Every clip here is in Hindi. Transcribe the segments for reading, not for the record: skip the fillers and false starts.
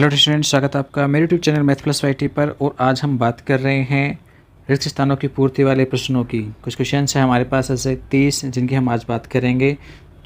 हेलो स्टूडेंट, स्वागत है आपका मेरे YouTube channel math plus YT पर। और आज हम बात कर रहे हैं रिक्त स्थानों की पूर्ति वाले प्रश्नों की। कुछ क्वेश्चन है हमारे पास ऐसे 30 जिनकी हम आज बात करेंगे।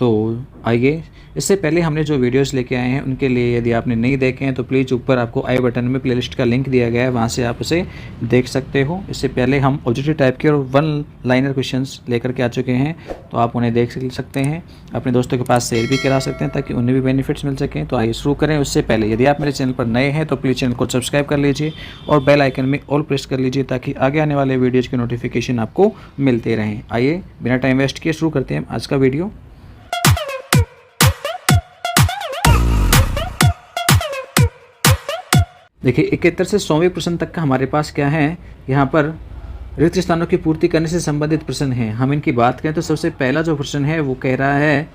तो आइए, इससे पहले हमने जो वीडियोस लेके आए हैं उनके लिए यदि आपने नहीं देखे हैं तो प्लीज़ ऊपर आपको आई बटन में प्लेलिस्ट का लिंक दिया गया है, वहाँ से आप उसे देख सकते हो। इससे पहले हम ऑब्जेक्टिव टाइप के और वन लाइनर क्वेश्चंस लेकर के आ चुके हैं, तो आप उन्हें देख सकते हैं, अपने दोस्तों के पास शेयर भी करा सकते हैं ताकि उन्हें भी बेनिफिट्स मिल सकें। तो आइए शुरू करें। उससे पहले यदि आप मेरे चैनल पर नए हैं तो प्लीज़ चैनल को सब्सक्राइब कर लीजिए और बेल आइकन में ऑल प्रेस कर लीजिए ताकि आगे आने वाले वीडियोज़ की नोटिफिकेशन आपको मिलते रहें। आइए बिना टाइम वेस्ट किए शुरू करते हैं आज का वीडियो। देखिए 71 से 100वें प्रश्न तक का हमारे पास क्या है, यहाँ पर रिक्त स्थानों की पूर्ति करने से संबंधित प्रश्न हैं। हम इनकी बात करें तो सबसे पहला जो प्रश्न है वो कह रहा है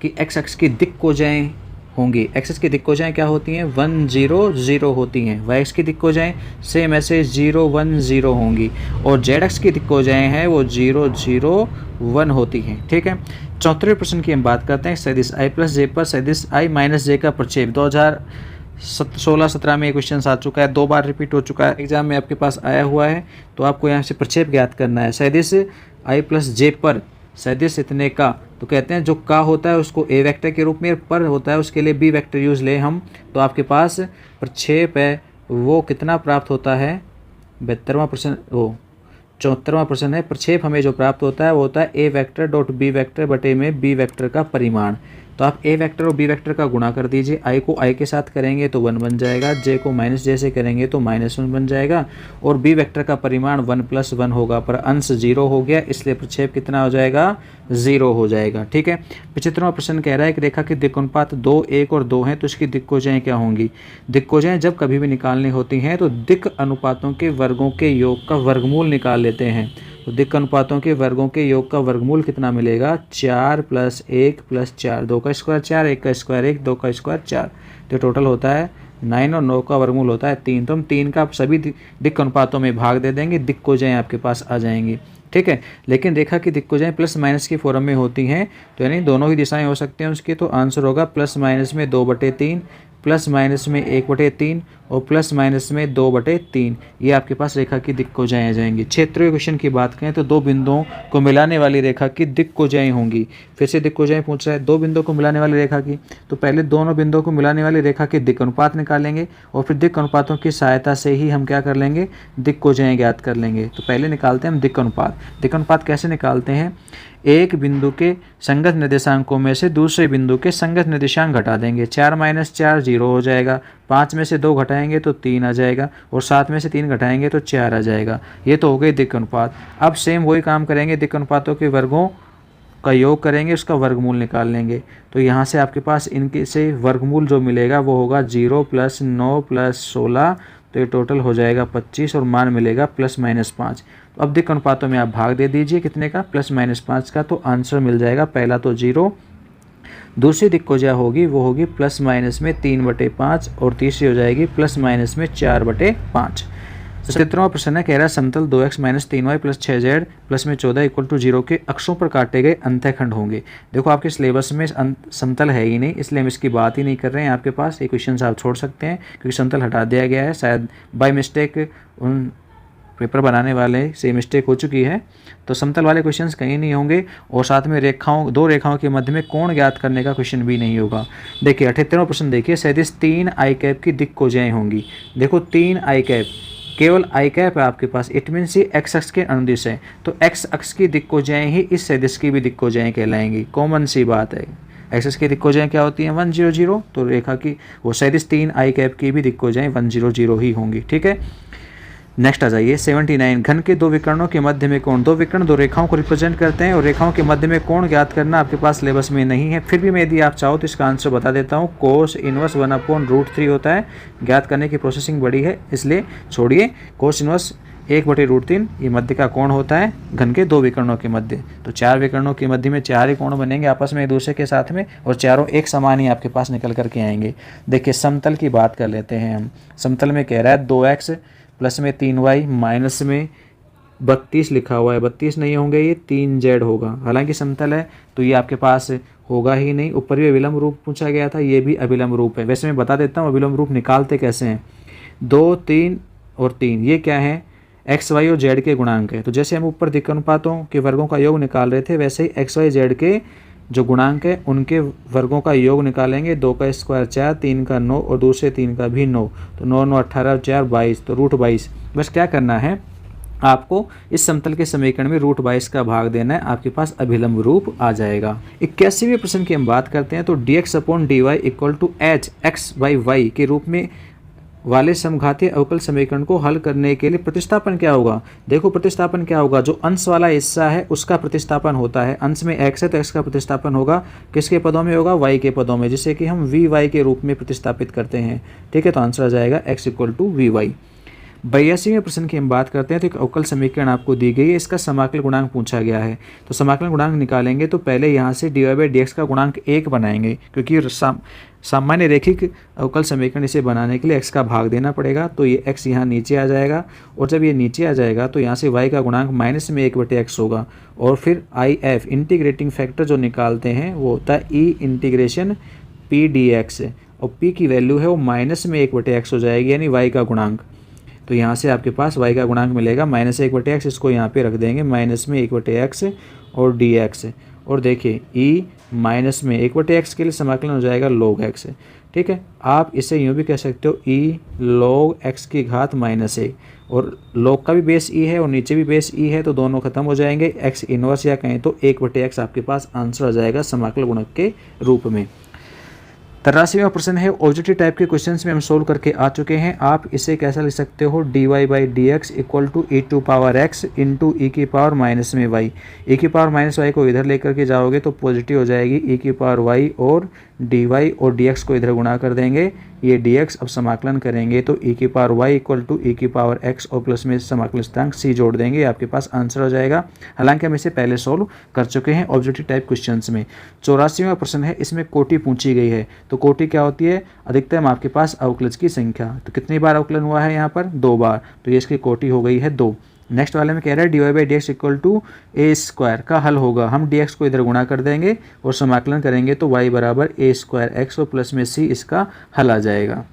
कि एक्स अक्ष की दिक्कोजाएं होंगी। एक्स अक्ष की दिक्कोजाएं क्या होती हैं? 1 0 0 होती हैं। वाई अक्ष की दिक्कोजाएं सेम ऐसे 0 1 0 होंगी और जेड अक्ष की दिक्कोजाएं हैं वो 0 0 1 होती हैं। ठीक है। 74वें प्रश्न की हम बात करते हैं। सदिश आई प्लस जे पर सदिश आई माइनस जे का प्रक्षेप 2016-17 में ये क्वेश्चन आ चुका है, 2 बार रिपीट हो चुका है, एग्जाम में आपके पास आया हुआ है। तो आपको यहाँ से प्रक्षेप ज्ञात करना है। सदिश आई प्लस जे पर सदिश इतने का, तो कहते हैं जो का होता है उसको ए वेक्टर के रूप में, पर होता है उसके लिए बी वेक्टर यूज ले हम। तो आपके पास प्रक्षेप है वो कितना प्राप्त होता है? 72वां प्रश्न, वो 74वां प्रश्न है। प्रक्षेप हमें जो प्राप्त होता है वो होता है ए वेक्टर डॉट बी वेक्टर बटे में बी वेक्टर का परिमाण। तो आप ए वेक्टर और बी वेक्टर का गुणा कर दीजिए। आई को आई के साथ करेंगे तो 1 बन जाएगा, जे को माइनस जे से करेंगे तो -1 बन जाएगा और बी वेक्टर का परिमाण 1 + 1 होगा, पर अंश 0 हो गया इसलिए प्रक्षेप कितना हो जाएगा? 0 हो जाएगा। ठीक है। 75वां प्रश्न कह रहा है कि रेखा की दिक् अनुपात 2 1 और 2 हैं तो इसकी दिक्कोजाएं क्या होंगी? दिक्कोजाएं जब कभी भी निकालनी होती हैं तो दिक् अनुपातों के वर्गों के योग का वर्गमूल निकाल लेते हैं। तो दिक् अनुपातों के वर्गों के योग का वर्गमूल कितना मिलेगा? 4 + 1 + 4, 2 का स्क्वायर 4, 1 का स्क्वायर 1, 2 का स्क्वायर 4, तो टोटल होता है 9 और 9 का वर्गमूल होता है 3। तो हम 3 का सभी दिक् अनुपातों में भाग दे देंगे, दिक्कोजाएं आपके पास आ जाएंगी। ठीक है। लेकिन रेखा की दिक्कोजाएं प्लस माइनस की फॉर्म में होती हैं, तो यानी दोनों ही दिशाएं हो सकते हैं उसकी। तो आंसर होगा प्लस माइनस में 2/3, प्लस माइनस में 1/3 और प्लस माइनस में 2/3। ये आपके पास रेखा की दिक्कोजाएं आ जाएंगी। क्षेत्रीय क्वेश्चन की बात करें तो 2 बिंदुओं को मिलाने वाली रेखा की दिक्कोजाएं होंगी। फिर से दिक्कोजाएं पूछ रहा है, 2 बिंदुओं को मिलाने वाली रेखा की, तो पहले दोनों बिंदुओं को मिलाने वाली रेखा के दिक् अनुपात निकालेंगे और फिर दिक् अनुपातों की सहायता से ही हम क्या कर लेंगे? दिक्कोजाएं ज्ञात कर लेंगे। तो पहले निकालते हैं हम दिक् अनुपात। दिक् अनुपात कैसे निकालते हैं? एक बिंदु के संगत निर्देशांकों में से दूसरे बिंदु के संगत निर्देशांक घटा देंगे। 4 - 4 0 हो जाएगा, 5 में से 2 घटाएंगे तो 3 आ जाएगा और 7 में से 3 घटाएंगे तो 4 आ जाएगा। ये तो हो गई दिक् अनुपात। अब सेम वही काम करेंगे, दिक् अनुपातों के वर्गों का योग करेंगे, उसका वर्गमूल निकाल लेंगे। तो यहाँ से आपके पास इनके से वर्गमूल जो मिलेगा वो होगा 0 + 9 + 16, तो ये टोटल हो जाएगा 25 और मान मिलेगा +-5। तो अब दिक् अनुपातों में आप भाग दे दीजिए कितने का? +-5 का, तो आंसर मिल जाएगा पहला तो 0, दूसरी दिक्कोजा होगी वो होगी +- में 3/5 और तीसरी हो जाएगी +- में 4/5। 77वां प्रश्न है, कह रहा है समतल 2x - 3y + 6z + में 14 = 0 के अक्षों पर काटे गए अंतःखंड होंगे। देखो आपके सिलेबस में समतल है ही नहीं, इसलिए हम इसकी बात ही नहीं कर रहे हैं। आपके पास ये क्वेश्चन आप छोड़ सकते हैं क्योंकि समतल हटा दिया गया है, शायद बाय मिस्टेक उन पेपर बनाने वाले से मिस्टेक हो चुकी है। तो समतल वाले क्वेश्चंस कहीं नहीं होंगे और साथ में रेखाओं, 2 रेखाओं के मध्य में कोण ज्ञात करने का क्वेश्चन भी नहीं होगा। देखिए 78वां प्रश्न देखिए, सदिश 3 i कैप की दिक्कोजाएं होंगी। देखो 3 i कैप, केवल आई कैप है आपके पास, इट मीन्स ये एक्स अक्ष के अनुदिश है, तो एक्स अक्ष की दिक्कोजाएं ही इस सदिश की भी दिक्कोजाएं कहलाएंगी। कॉमन सी बात है। एक्स अक्ष की दिक्कोजाएं क्या होती हैं? 1 0 0, तो रेखा की वो सदिश 3 i कैप की भी दिक्कोजाएं 1 0 0 ही होंगी। ठीक है। नेक्स्ट आ जाइए 79, घन के 2 विकर्णों के मध्य में कोण। 2 विकर्ण 2 रेखाओं को रिप्रेजेंट करते हैं और रेखाओं के मध्य में कोण ज्ञात करना आपके पास सिलेबस में नहीं है। फिर भी मैं यदि आप चाहो तो इसका आंसर बता देता हूँ। कोस इनवर्स 1/√3 होता है। ज्ञात करने की प्रोसेसिंग बड़ी है इसलिए छोड़िए। कोस इनवर्स 1/√3 ये मध्य का कोण होता है घन के 2 विकर्णों के मध्य। तो 4 विकर्णों के मध्य में 4 ही कोण बनेंगे आपस में एक दूसरे के साथ में और चारों एक समान ही आपके पास निकल करके आएंगे। देखिए समतल की बात कर लेते हैं हम। समतल में कह रहा है 2x + में 3y - में 32 लिखा हुआ है, 32 नहीं होंगे, ये 3z होगा। हालांकि समतल है तो ये आपके पास होगा ही नहीं। ऊपर भी अभिलंब रूप पूछा गया था, ये भी अभिलंब रूप है। वैसे मैं बता देता हूँ अभिलंब रूप निकालते कैसे हैं। 2, 3 और 3 ये क्या है, एक्स वाई और जेड के गुणांक है। तो जैसे हम ऊपर दिक्क अनुपातों के वर्गों का योग निकाल रहे थे, वैसे ही एक्स वाई जेड के जो गुणांक है उनके वर्गों का योग निकालेंगे। 2 का स्क्वायर 4, 3 का 9 और दूसरे 3 का भी 9, तो 9 9 18 और 4 22, तो √22। बस क्या करना है, आपको इस समतल के समीकरण में √22 का भाग देना है, आपके पास अभिलंब रूप आ जाएगा। 81वें प्रश्न की हम बात करते हैं। तो dx/dy इक्वल टू hx/y के रूप में वाले समघातीय अवकल समीकरण को हल करने के लिए प्रतिस्थापन क्या होगा। देखो प्रतिस्थापन क्या होगा, जो अंश वाला हिस्सा है उसका प्रतिस्थापन होता है। अंश में x है तो x का प्रतिस्थापन होगा किसके पदों में होगा, y के पदों में, जिसे कि हम vy के रूप में प्रतिस्थापित करते हैं। ठीक है, तो आंसर आ जाएगा x इक्वल टू vy। 82वें प्रश्न की हम बात करते हैं। तो एक अवकल समीकरण आपको दी गई है, इसका समाकल गुणांक पूछा गया है। तो समाकल गुणांक निकालेंगे तो पहले यहाँ से dy/dx का गुणांक 1 बनाएंगे, क्योंकि सामान्य रैखिक अवकल समीकरण इसे बनाने के लिए x का भाग देना पड़ेगा। तो ये x यहाँ नीचे आ जाएगा, और जब ये नीचे आ जाएगा तो यहाँ से y का गुणांक -1/x होगा। और फिर IF इंटीग्रेटिंग फैक्टर जो निकालते हैं वो होता है e इंटीग्रेशन p dx, और p की वैल्यू है वो -1/x हो जाएगी, यानी y का गुणांक। तो यहाँ से आपके पास y का गुणांक मिलेगा -1/x, इसको यहाँ पे रख देंगे -1/x और dx। और देखिए e -1/x के लिए समाकलन हो जाएगा log x। ठीक है, आप इसे यूँ भी कह सकते हो e log x की घात -1, और log का भी बेस e है और नीचे भी बेस e है, तो दोनों खत्म हो जाएंगे। x इनवर्स या कहें तो 1/x आपके पास आंसर आ जाएगा समाकल गुणक के रूप में। 83वां प्रश्न है, ऑब्जेक्टिव टाइप के क्वेश्चंस में हम सोल्व करके आ चुके हैं। आप इसे कैसा लिख सकते हो, dy/dx equal to e⁻x into e⁻−y। e⁻−y को इधर लेकर के जाओगे तो पॉजिटिव हो जाएगी e⁻y, और dy और dx को इधर गुणा कर देंगे, ये dx अब समाकलन करेंगे तो e⁻y इक्वल टू e⁻x और प्लस में समाकलन स्थिरांक c जोड़ देंगे, आपके पास आंसर हो जाएगा। हालांकि हम इसे पहले सोल्व कर चुके हैं ऑब्जेक्टिव टाइप क्वेश्चंस में। 84वां प्रश्न है, इसमें कोटि पूछी गई है। तो कोटि क्या होती है, अधिकतम आपके पास अवकलज की संख्या। तो कितनी बार अवकलन हुआ है यहाँ पर, 2 बार, तो ये इसकी कोटि हो गई है 2। नेक्स्ट वाले में कह रहा है dy/dx इक्वल टू a² का हल होगा। हम dx को इधर गुणा कर देंगे और समाकलन करेंगे तो y बराबर a²x और प्लस में c इसका हल आ जाएगा।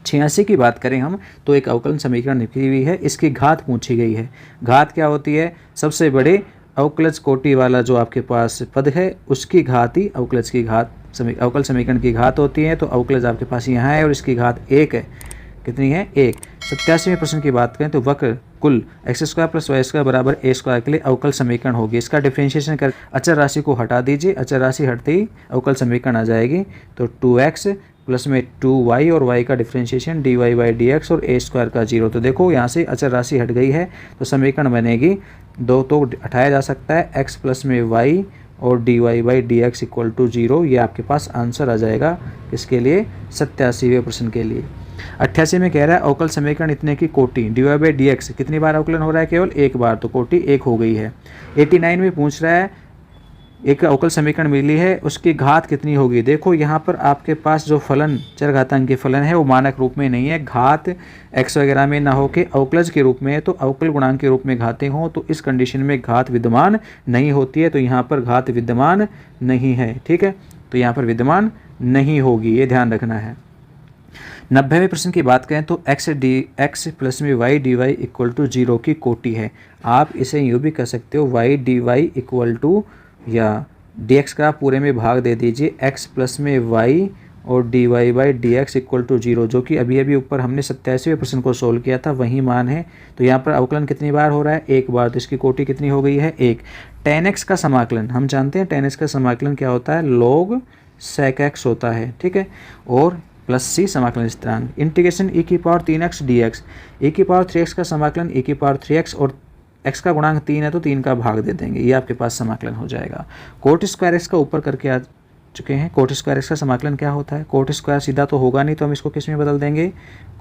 86 की बात करें हम तो एक अवकलन समीकरण लिखी हुई है, इसकी घात पूछी गई है। घात क्या होती है, सबसे बड़े अवकलज कोटि वाला जो आपके पास पद है उसकी घात ही अवकलज की घात अवकल समीकरण की घात होती है। तो अवकलज आपके पास यहाँ है और इसकी घात 1 है। कितनी है, 1। 87वें प्रश्न की बात करें तो वक्र कुल x² + y² बराबर a² के लिए अवकल समीकरण होगी। इसका डिफरेंशिएशन कर अचर राशि को हटा दीजिए, अचर राशि हटते ही अवकल समीकरण आ जाएगी। तो 2x प्लस में 2y और y का डिफरेंशिएशन dy/dx और a² का 0। तो देखो यहाँ से अचर राशि हट गई है तो समीकरण बनेगी 2 तो हटाया जा सकता है, x प्लस में y और dy/dx इक्वल टू 0। ये आपके पास आंसर आ जाएगा इसके लिए 87वें प्रश्न के लिए। 88 में कह रहा है अवकल समीकरण इतने की कोटि dy/dx कितनी बार अवकलन हो रहा है, केवल 1 बार, तो कोटि 1 हो गई है। 89 में पूछ रहा है एक अवकल समीकरण मिली है उसकी घात कितनी होगी। देखो यहाँ पर आपके पास जो फलन चरघातांकी फलन है वो मानक रूप में नहीं है, घात x वगैरह में ना हो के अवकलज के रूप में है, तो अवकल गुणांक के रूप में घातें हों तो इस कंडीशन में घात विद्यमान नहीं होती है। तो यहाँ पर घात विद्यमान नहीं है। ठीक है, तो यहाँ पर विद्यमान नहीं होगी, ये ध्यान रखना है। 90वें प्रश्न की बात करें तो x प्लस में y dy इक्वल टू 0 की कोटि है। आप इसे यूँ भी कह सकते हो y dy इक्वल टू, या dx का पूरे में भाग दे दीजिए x प्लस में y और dy/dx इक्वल टू 0, जो कि अभी अभी ऊपर हमने 87वें प्रश्न को सोल्व किया था वही मान है। तो यहाँ पर अवकलन कितनी बार हो रहा है, 1 बार, तो इसकी कोटि कितनी हो गई है, 1। tan x का समाकलन हम जानते हैं, tan x का समाकलन क्या होता है, log sec x होता है। ठीक है, और प्लस c समाकलन स्थिरांक, इंटीग्रेशन e⁻3x dx, e⁻3x का समाकलन e⁻3x और x का गुणांक 3 है तो 3 का भाग दे देंगे, ये आपके पास समाकलन हो जाएगा। cot² x का ऊपर करके आ चुके हैं। cot² x का समाकलन क्या होता है, cot² सीधा तो होगा नहीं तो हम इसको किस में बदल देंगे,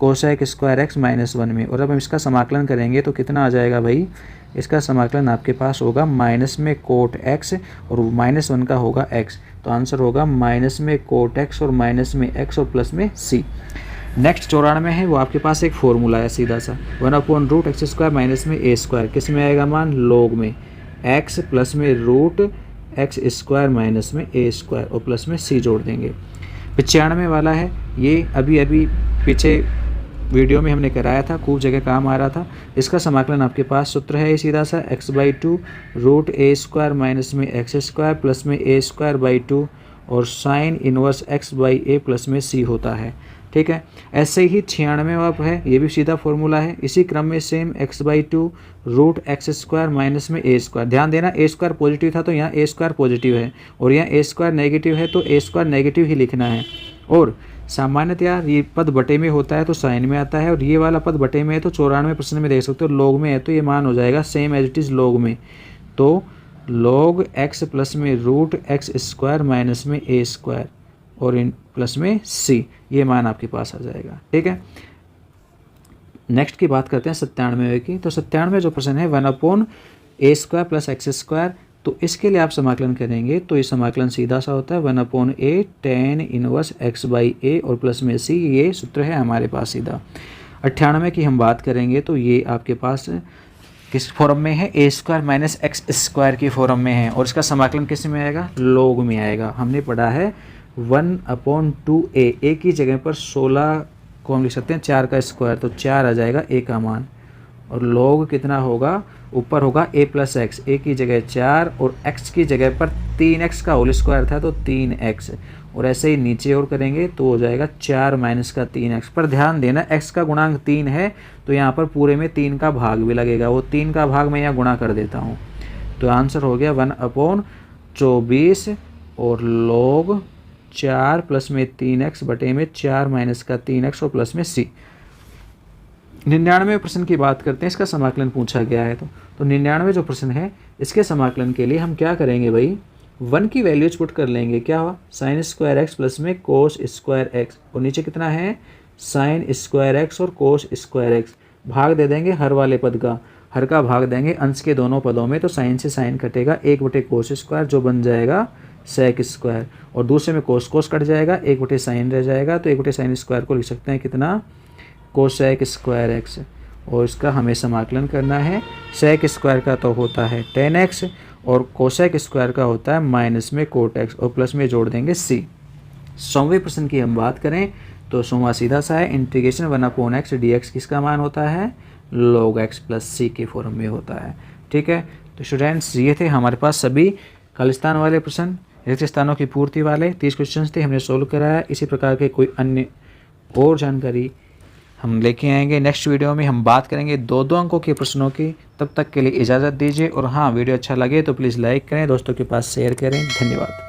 cosec² x -1 में। और अब हम इसका समाकलन करेंगे तो कितना आ जाएगा भाई, इसका समाकलन आपके पास होगा माइनस में cot x और -1 का होगा x, तो आंसर होगा माइनस में cot x और माइनस में x और प्लस में c। नेक्स्ट 94 है, वो आपके पास एक फॉर्मूला है सीधा सा, 1/√x² माइनस में a², किस में आएगा मान, लोग में, x प्लस में √x² माइनस में a² और प्लस में c जोड़ देंगे। 95 वाला है, ये अभी पीछे वीडियो में हमने कराया था, खूब जगह काम आ रहा था। इसका समाकलन आपके पास सूत्र है सीधा सा, x/2 √a² माइनस में x² प्लस में a²/2 और साइन इनवर्स x/a प्लस में c होता है। ठीक है, ऐसे ही 96वां है, ये भी सीधा फॉर्मूला है। इसी क्रम में सेम x/2 √x² माइनस में a²। ध्यान देना a² पॉजिटिव था तो यहाँ a² पॉजिटिव है, और यहाँ a² नेगेटिव है तो a² नेगेटिव ही लिखना है। और सामान्यतया ये पद बटे में होता है तो साइन में आता है, और ये वाला पद बटे में है तो 94% में देख सकते हो लॉग में है, तो ये मान हो जाएगा same as it is log में। तो log x प्लस में √x² माइनस में a² और इन प्लस में c, ये मान आपके पास आ जाएगा। ठीक है, नेक्स्ट की बात करते हैं 97वें की। तो 97 जो प्रश्न है 1/a² प्लस x², तो इसके लिए आप समाकलन करेंगे तो ये समाकलन सीधा सा होता है 1/a tan इनवर्स x/a और प्लस में c, ये सूत्र है हमारे पास सीधा। 98 की हम बात करेंगे तो ये आपके पास किस फॉर्म में है, a² माइनस x² की फॉर्म में है, और इसका समाकलन किस में आएगा, log में आएगा। हमने पढ़ा है 1/2a, a की जगह पर 16 को हम लिख सकते हैं 4 का स्क्वायर, तो 4 आ जाएगा a का मान, और log कितना होगा, ऊपर होगा a प्लस एक्स, a की जगह 4 और x की जगह पर 3x का होल स्क्वायर था तो 3x, और ऐसे ही नीचे और करेंगे तो हो जाएगा 4 माइनस का 3x। पर ध्यान देना x का गुणांक 3 है तो यहाँ पर पूरे में 3 का भाग भी लगेगा, वो 3 का भाग मैं यहाँ गुणा कर देता हूँ, तो आंसर हो गया 1/24 और log 4 प्लस में 3x बटे में 4 माइनस का 3x और प्लस में c। 99वें प्रश्न की बात करते हैं, इसका समाकलन पूछा गया है। तो 99 जो प्रश्न है इसके समाकलन के लिए हम क्या करेंगे भाई, 1 की वैल्यूज पुट कर लेंगे, क्या हुआ, sin² x प्लस में cos² x, और नीचे कितना है sin² x और cos² x, भाग दे देंगे हर वाले पद का, हर का भाग देंगे अंश के दोनों पदों में, तो साइन से साइन कटेगा, 1/cos² जो बन जाएगा sec², और दूसरे में cos कट जाएगा, 1/sin रह जाएगा, तो 1/sin² को लिख सकते हैं कितना, cosec² x, और इसका हमें समाकलन करना है। sec² का तो होता है tan x और cosec² का होता है माइनस में cot x और प्लस में जोड़ देंगे c। 100वें प्रश्न की हम बात करें तो 100वां सीधा सा है, इंटीग्रेशन 1/x dx किसका मान होता है, log x प्लस c के फॉर्म में होता है। ठीक है, तो स्टूडेंट्स ये थे हमारे पास सभी खालिस्तान वाले प्रश्न, रिक्त स्थानों की पूर्ति वाले 30 क्वेश्चन थे, हमने सोल्व कराया। इसी प्रकार के कोई अन्य और जानकारी हम लेके आएंगे नेक्स्ट वीडियो में। हम बात करेंगे 2-2 अंकों के प्रश्नों की। तब तक के लिए इजाज़त दीजिए, और हाँ वीडियो अच्छा लगे तो प्लीज़ लाइक करें, दोस्तों के पास शेयर करें। धन्यवाद।